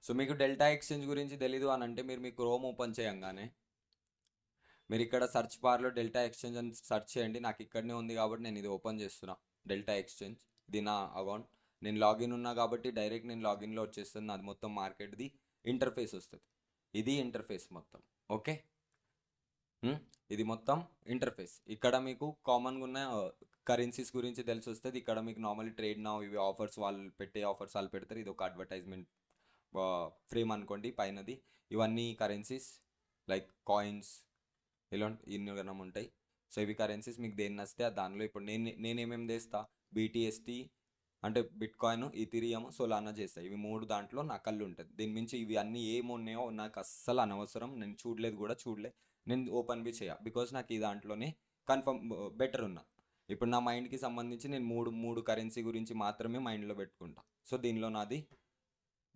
So మీకు delta exchange గురించి తెలీదు అని అంటే మీరు మీ క్రోమ్ ఓపెన్ చేయంగానే మీరు ఇక్కడ సెర్చ్ బార్లో డెల్టా ఎక్స్చేంజ్ అని సెర్చ్ చేయండి. నాకు ఇక్కడనే ఉంది కాబట్టి నేను ఇది ఓపెన్ చేస్తున్నా. డెల్టా ఎక్స్చేంజ్ ఇది నా అకౌంట్. నేను లాగిన్ ఉన్నా కాబట్టి డైరెక్ట్ నేను లాగిన్లో వచ్చేస్తుంది. అది మొత్తం మార్కెట్ది ఇంటర్ఫేస్ వస్తుంది. ఇది ఇంటర్ఫేస్ మొత్తం. ఓకే, ఇది మొత్తం ఇంటర్ఫేస్. ఇక్కడ మీకు కామన్గా ఉన్న కరెన్సీస్ గురించి తెలిసి వస్తుంది. ఇక్కడ మీకు నార్మల్లీ ట్రేడ్ నౌ ఇవి ఆఫర్స్ వాళ్ళు పెట్టే ఆఫర్స్ వాళ్ళు పెడతారు. ఇది ఒక అడ్వర్టైజ్మెంట్ ఫ్రేమ్ అనుకోండి పైనది. ఇవన్నీ కరెన్సీస్ లైక్ కాయిన్స్ ఇన్ని గనం ఉంటాయి. సో ఇవి కరెన్సీస్ మీకు దేన్ని నచ్చితే దానిలో ఇప్పుడు నేనేమేమి చేస్తా, బీటీఎస్టీ అంటే బిట్ కాయిన్, ఈథీరియం, సోలానా చేస్తాయి. ఇవి 3 దాంట్లో నా కళ్ళు ఉంటుంది. దీని మించి ఇవి అన్నీ ఏమున్నాయో నాకు అస్సలు అనవసరం. నేను చూడలే. నేను ఓపెన్ బి చేయ బికాజ్ నాకు ఈ దాంట్లోనే కన్ఫర్మ్ బెటర్ ఉన్నా. ఇప్పుడు నా మైండ్కి సంబంధించి నేను మూడు కరెన్సీ గురించి మాత్రమే మైండ్లో పెట్టుకుంటా. సో దీనిలో నాది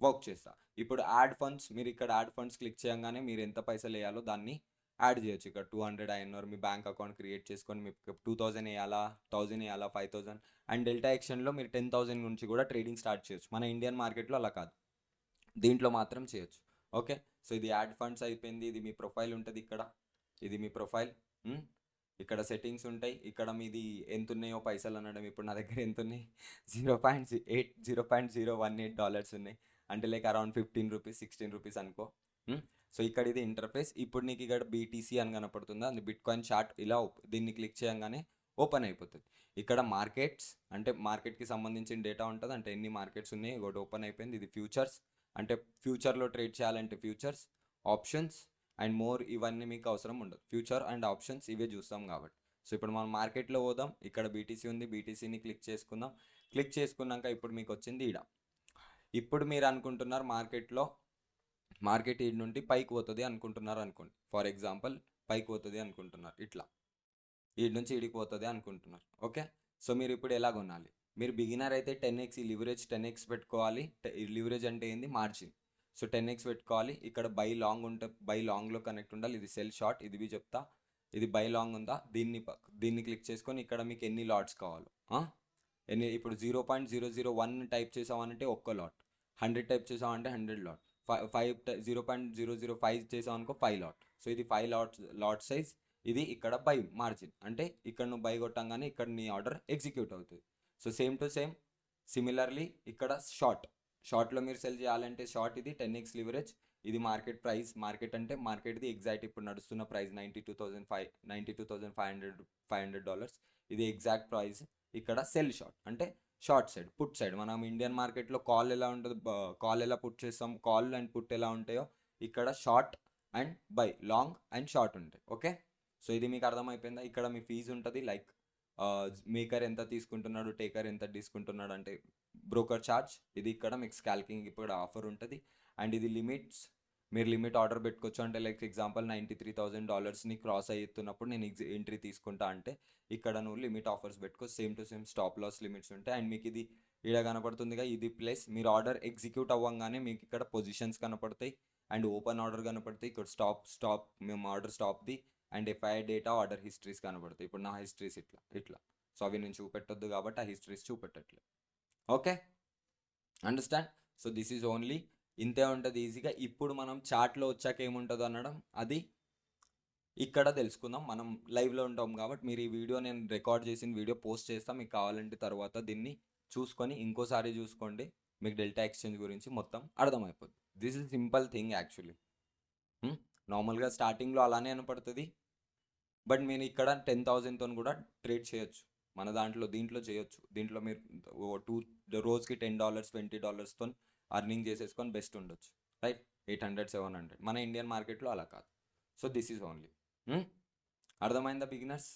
వర్క్ చేస్తా. ఇప్పుడు యాడ్ ఫండ్స్, మీరు ఇక్కడ యాడ్ ఫండ్స్ క్లిక్ చేయగానే మీరు ఎంత పైసలు వేయాలో దాన్ని యాడ్ చేయొచ్చు. ఇక్కడ 200 INR మీ బ్యాంక్ అకౌంట్ క్రియేట్ చేసుకొని మీకు 2000 వేయాలా, 1000 వేయాలా, 5000. అండ్ డెల్టా ఎక్స్చేంజ్లో మీరు 10,000 నుంచి కూడా ట్రేడింగ్ స్టార్ట్ చేయొచ్చు. మన ఇండియన్ మార్కెట్లో అలా కాదు, దీంట్లో మాత్రం చేయొచ్చు. ఓకే, సో ఇది యాడ్ ఫండ్స్ అయిపోయింది. ఇది మీ ప్రొఫైల్ ఉంటుంది ఇక్కడ. ఇది మీ ప్రొఫైల్. ఇక్కడ సెట్టింగ్స్ ఉంటాయి. ఇక్కడ మీది ఎంత ఉన్నాయో పైసలు అనడం. ఇప్పుడు నా దగ్గర ఎంత ఉన్నాయి, $0.018 ఉన్నాయి. అంటే లైక్ అరౌండ్ 15 రూపీస్ 16 రూపీస్ అనుకో. సో ఇక్కడ ఇది ఇంటర్ఫేస్. ఇప్పుడు నీకు ఇక్కడ బీటీసీ అని కనపడుతుందా, అది బిట్ కాయిన్ చార్ట్. ఇలా దీన్ని క్లిక్ చేయగానే ఓపెన్ అయిపోతుంది. ఇక్కడ మార్కెట్స్ అంటే మార్కెట్కి సంబంధించిన డేటా ఉంటుంది. అంటే ఎన్ని మార్కెట్స్ ఉన్నాయి ఒకటి ఓపెన్ అయిపోయింది. ఇది ఫ్యూచర్స్ అంటే ఫ్యూచర్లో ట్రేడ్ చేయాలంటే ఫ్యూచర్స్, ఆప్షన్స్ అండ్ మోర్ ఇవన్నీ మీకు అవసరం ఉండదు. ఫ్యూచర్ అండ్ ఆప్షన్స్ ఇవే చూస్తాం కాబట్టి. సో ఇప్పుడు మనం మార్కెట్లో పోదాం. ఇక్కడ బీటీసీ ఉంది, బీటీసీని క్లిక్ చేసుకుందాం. క్లిక్ చేసుకున్నాక ఇప్పుడు మీకు వచ్చింది ఈడ. ఇప్పుడు మీరు అనుకుంటున్నారు మార్కెట్ ఈడ్ నుండి పైకి పోతుంది అనుకుంటున్నారు అనుకోండి. ఫర్ ఎగ్జాంపుల్ పైకి పోతుంది అనుకుంటున్నారు, ఇట్లా ఈడ్ నుంచి ఈడికి పోతుంది అనుకుంటున్నారు. ఓకే, సో మీరు ఇప్పుడు ఎలా కొనాలి? మీరు బిగినర్ అయితే 10x ఈ లివరేజ్ 10x పెట్టుకోవాలి. లివరేజ్ అంటే ఏంది, మార్జిన్. సో 10x పెట్టుకోవాలి. ఇక్కడ బై లాంగ్ ఉంటే బై లాంగ్లో కనెక్ట్ ఉండాలి. ఇది సెల్ షార్ట్, ఇది చెప్తా. ఇది బై లాంగ్ ఉందా, దీన్ని క్లిక్ చేసుకొని ఇక్కడ మీకు ఎన్ని లాట్స్ కావాలో ఇప్పుడు 0.001 టైప్ చేసామనంటే ఒక్క లాట్, 100 టైప్ చేసామంటే 100 లాట్, 0.005 చేసామనుకో 5 లాట్. సో ఇది 5 లాట్ సైజ్. ఇది ఇక్కడ బై మార్జిన్ అంటే ఇక్కడ నువ్వు బై కొట్టంగానే ఇక్కడ నీ ఆర్డర్ ఎగ్జిక్యూట్ అవుతుంది. So same to same similarly ఇక్కడ షార్ట్లో మీరు సెల్ చేయాలంటే షార్ట్ ఇది 10x లివరేజ్. ఇది మార్కెట్ ప్రైస్. మార్కెట్ అంటే మార్కెట్ది ఎగ్జాక్ట్ ఇప్పుడు నడుస్తున్న ప్రైస్ $92,500. ఇది ఎగ్జాక్ట్ ప్రైస్. ఇక్కడ సెల్ షార్ట్ అంటే షార్ట్ సైడ్, పుట్ సైడ్. మనం ఇండియన్ మార్కెట్లో కాల్ ఎలా ఉంటుంది, కాల్ ఎలా పుట్ చేస్తాం, కాల్ అండ్ పుట్ ఎలా ఉంటాయో ఇక్కడ short and by, long and short ఉంటాయి. ఓకే, సో ఇది మీకు అర్థమైపోయిందా? ఇక్కడ మీ ఫీజు ఉంటుంది. లైక్ మేకర్ ఎంత తీసుకుంటున్నాడు, టేకర్ ఎంత తీసుకుంటున్నాడు అంటే బ్రోకర్ ఛార్జ్. ఇది ఇక్కడ మీకు స్కాల్కింగ్ ఇప్పుడు ఆఫర్ ఉంటుంది. అండ్ ఇది లిమిట్స్. మీరు లిమిట్ ఆర్డర్ పెట్టుకోవచ్చు. అంటే లైక్ ఎగ్జాంపుల్ $93,000ని క్రాస్ అవుతున్నప్పుడు నేను ఎంట్రీ తీసుకుంటా అంటే ఇక్కడ నువ్వు లిమిట్ ఆఫర్స్ పెట్టుకో. Same to same stop loss limits ఉంటాయి. అండ్ మీకు ఇది ఇక్కడ కనపడుతుందిగా, ఇది ప్లస్ మీరు ఆర్డర్ ఎగ్జిక్యూట్ అవ్వగానే మీకు ఇక్కడ పొజిషన్స్ కనపడతాయి అండ్ ఓపెన్ ఆర్డర్ కనపడతాయి. ఇక్కడ స్టాప్ మేము ఆర్డర్ స్టాప్ది and FI data, order histories కనపడతాయి. ఇప్పుడు నా హిస్టరీస్ ఇట్లా. సో అవి నేను చూపెట్టొద్దు కాబట్టి ఆ హిస్టరీస్ చూపెట్టట్లేదు. Okay, understand? So this is only ఇంతే ఉంటుంది ఈజీగా. ఇప్పుడు మనం చార్ట్లో వచ్చాక ఏముంటుందో అనడం అది ఇక్కడ తెలుసుకుందాం. మనం లైవ్లో ఉంటాం కాబట్టి మీరు ఈ వీడియో నేను రికార్డ్ చేసిన వీడియో పోస్ట్ చేస్తాం. మీకు కావాలంటే తర్వాత దీన్ని చూసుకొని ఇంకోసారి చూసుకోండి. మీకు డెల్టా ఎక్స్చేంజ్ గురించి మొత్తం అర్థమైపోతుంది. This is simple thing actually. నార్మల్గా స్టార్టింగ్లో అలానే అనపడుతుంది. బట్ మీరు ఇక్కడ 10,000తో కూడా ట్రేడ్ చేయొచ్చు. మన దీంట్లో చేయొచ్చు. దీంట్లో మీరు రోజుకి $10 $20తో అర్నింగ్ చేసేసుకొని బెస్ట్ ఉండొచ్చు. రైట్, 800 700. మన ఇండియన్ మార్కెట్లో అలా కాదు. So this is only. అర్థమైందా బిగినర్స్?